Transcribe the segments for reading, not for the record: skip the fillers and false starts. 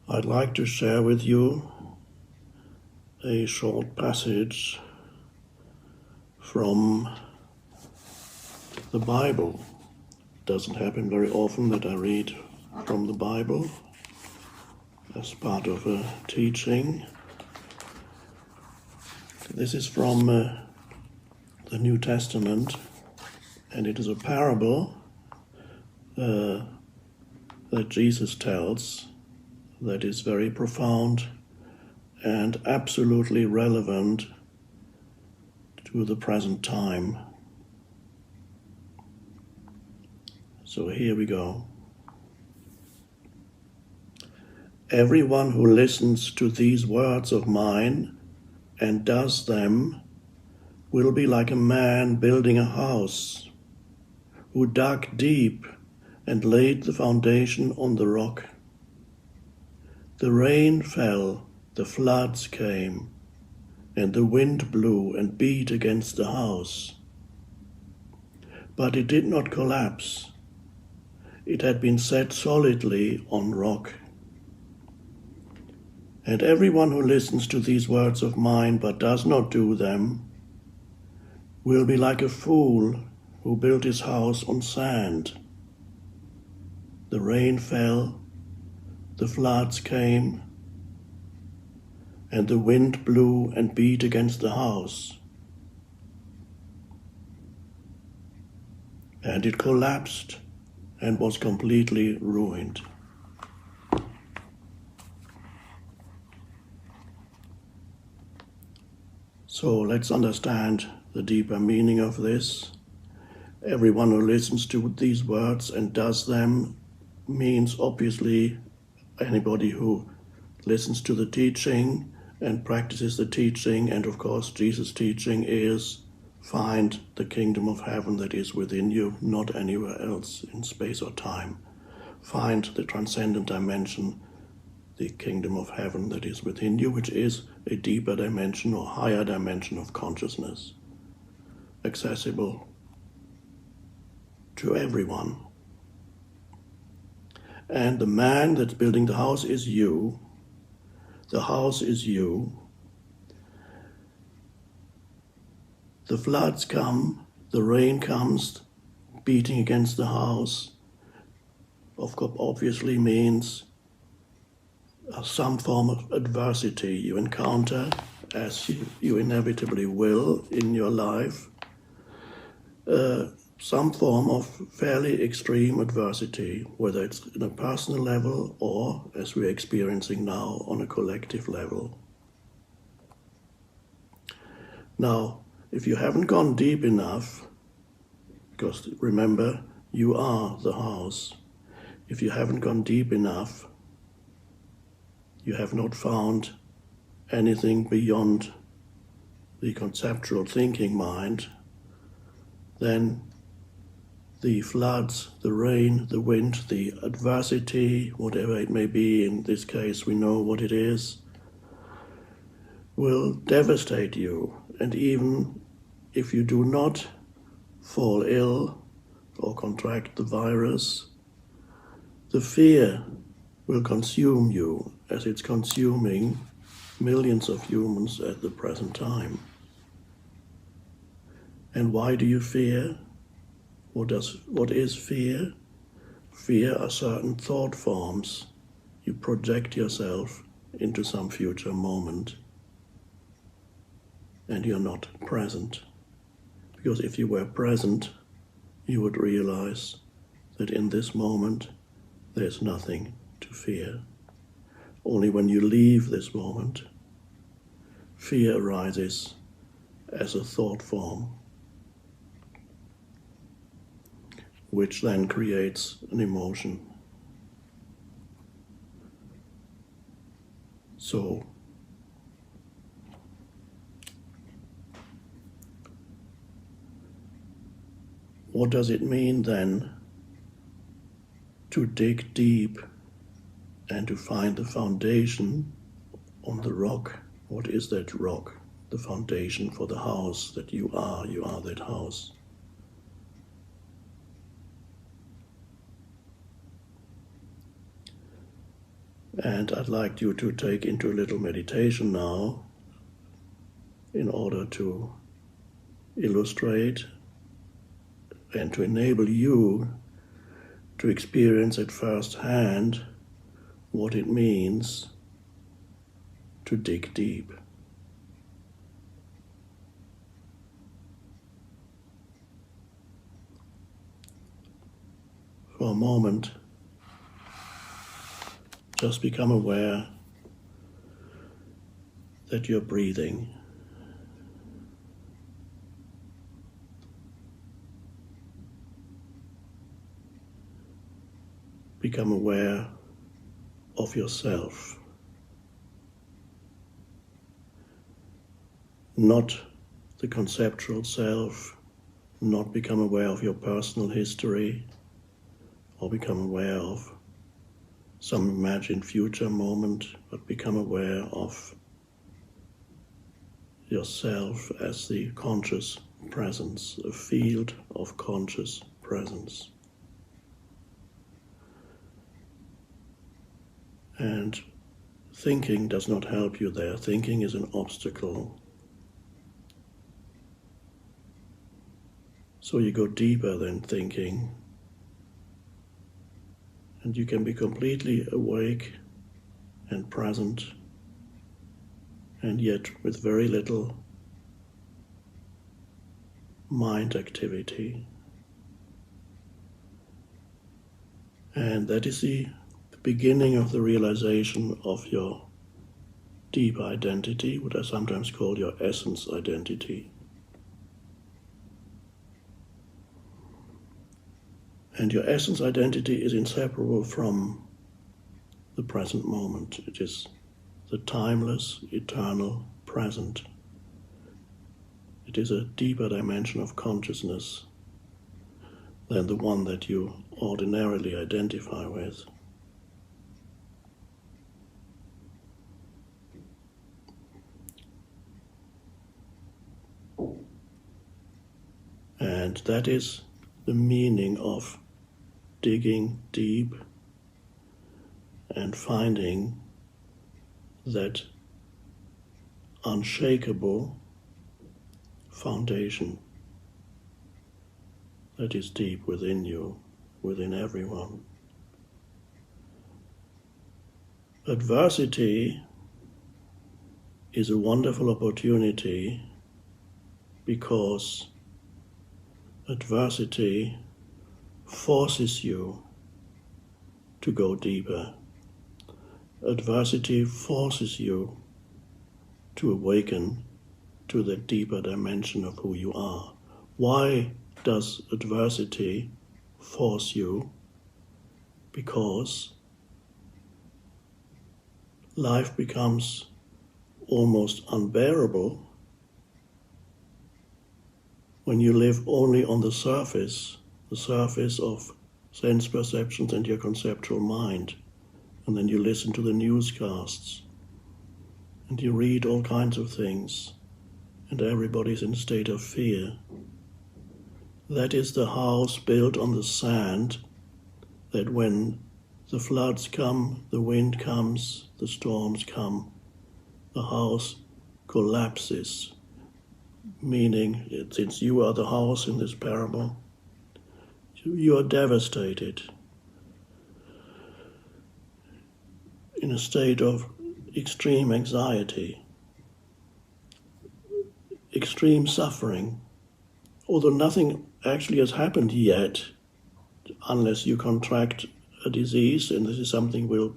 I'd like to share with you a short passage from the Bible. It doesn't happen very often that I read from the Bible as part of a teaching. This is from the New Testament, and it is a parable that Jesus tells that is very profound and absolutely relevant to the present time. So here we go. Everyone who listens to these words of mine and does them will be like a man building a house, who dug deep and laid the foundation on the rock. The rain fell, the floods came, and the wind blew and beat against the house. But it did not collapse. It had been set solidly on rock. And everyone who listens to these words of mine but does not do them will be like a fool who built his house on sand. The rain fell, the floods came, and the wind blew and beat against the house. And it collapsed and was completely ruined. So let's understand the deeper meaning of this. Everyone who listens to these words and does them means obviously anybody who listens to the teaching and practices the teaching, and of course Jesus' teaching is find the kingdom of heaven that is within you, not anywhere else in space or time. Find the transcendent dimension, the kingdom of heaven that is within you, which is a deeper dimension or higher dimension of consciousness, accessible to everyone. And the man that's building the house is you. The house is you. The floods come, the rain comes, beating against the house, obviously means some form of adversity you encounter, as you inevitably will in your life. Some form of fairly extreme adversity, whether it's in a personal level or, as we're experiencing now, on a collective level. Now, if you haven't gone deep enough, because remember, you are the house. If you haven't gone deep enough, you have not found anything beyond the conceptual thinking mind, then the floods, the rain, the wind, the adversity, whatever it may be, in this case we know what it is, will devastate you. And even if you do not fall ill or contract the virus, the fear will consume you as it's consuming millions of humans at the present time. And why do you fear? What is fear? Fear are certain thought forms. You project yourself into some future moment, and you're not present. Because if you were present, you would realize that in this moment there's nothing to fear. Only when you leave this moment, fear arises as a thought form, which then creates an emotion. So, what does it mean then to dig deep and to find the foundation on the rock? What is that rock? The foundation for the house that you are that house. And I'd like you to take into a little meditation now in order to illustrate and to enable you to experience at first hand what it means to dig deep. For a moment, just become aware that you're breathing. Become aware of yourself. Not the conceptual self, not become aware of your personal history, or become aware of some imagined future moment, but become aware of yourself as the conscious presence, a field of conscious presence. And thinking does not help you there. Thinking is an obstacle. So you go deeper than thinking, and you can be completely awake and present, and yet with very little mind activity. And that is the beginning of the realization of your deep identity, what I sometimes call your essence identity. And your essence identity is inseparable from the present moment. It is the timeless, eternal present. It is a deeper dimension of consciousness than the one that you ordinarily identify with. And that is the meaning of digging deep and finding that unshakable foundation that is deep within you, within everyone. Adversity is a wonderful opportunity because adversity forces you to go deeper. Adversity forces you to awaken to the deeper dimension of who you are. Why does adversity force you? Because life becomes almost unbearable when you live only on the surface of sense perceptions and your conceptual mind. And then you listen to the newscasts and you read all kinds of things and everybody's in a state of fear. That is the house built on the sand that when the floods come, the wind comes, the storms come, the house collapses. Meaning, since you are the house in this parable, you are devastated, in a state of extreme anxiety, extreme suffering, although nothing actually has happened yet, unless you contract a disease, and this is something we'll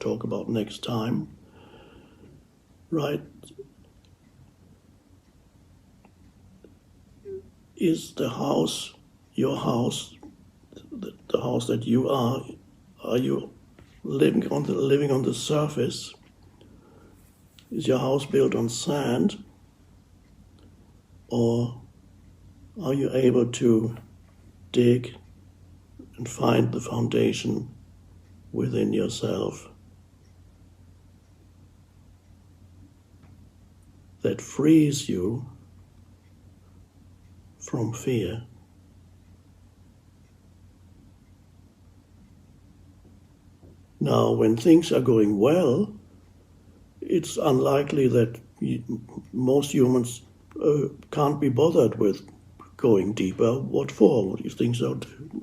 talk about next time, right? Is the house, your house, the house that you are you living on the surface? Is your house built on sand? Or are you able to dig and find the foundation within yourself that frees you from fear? Now, when things are going well, it's unlikely that most humans can't be bothered with going deeper. What for? These things are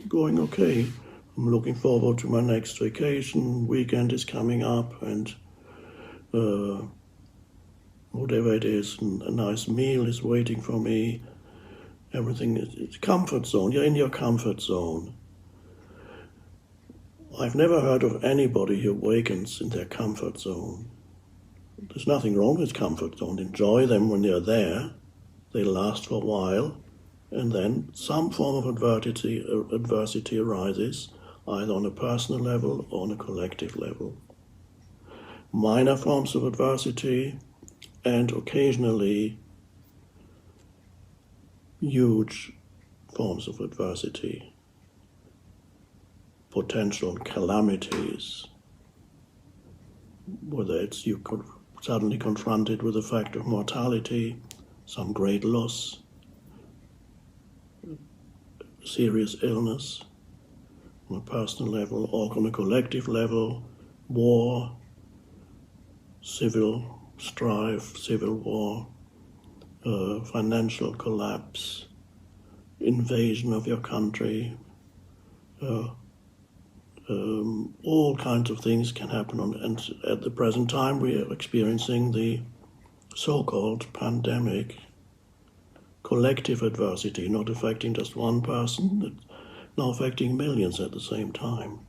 going okay. I'm looking forward to my next vacation. Weekend is coming up, and whatever it is, a nice meal is waiting for me. Everything is comfort zone. You're in your comfort zone. I've never heard of anybody who awakens in their comfort zone. There's nothing wrong with comfort zone. Enjoy them when they're there. They last for a while, and then some form of adversity arises, either on a personal level or on a collective level. Minor forms of adversity, and occasionally huge forms of adversity, potential calamities, whether it's you suddenly confronted with the fact of mortality, some great loss, serious illness on a personal level or on a collective level, war, civil strife, civil war, financial collapse, invasion of your country, all kinds of things can happen. And at the present time we are experiencing the so-called pandemic, collective adversity, not affecting just one person, it's now affecting millions at the same time.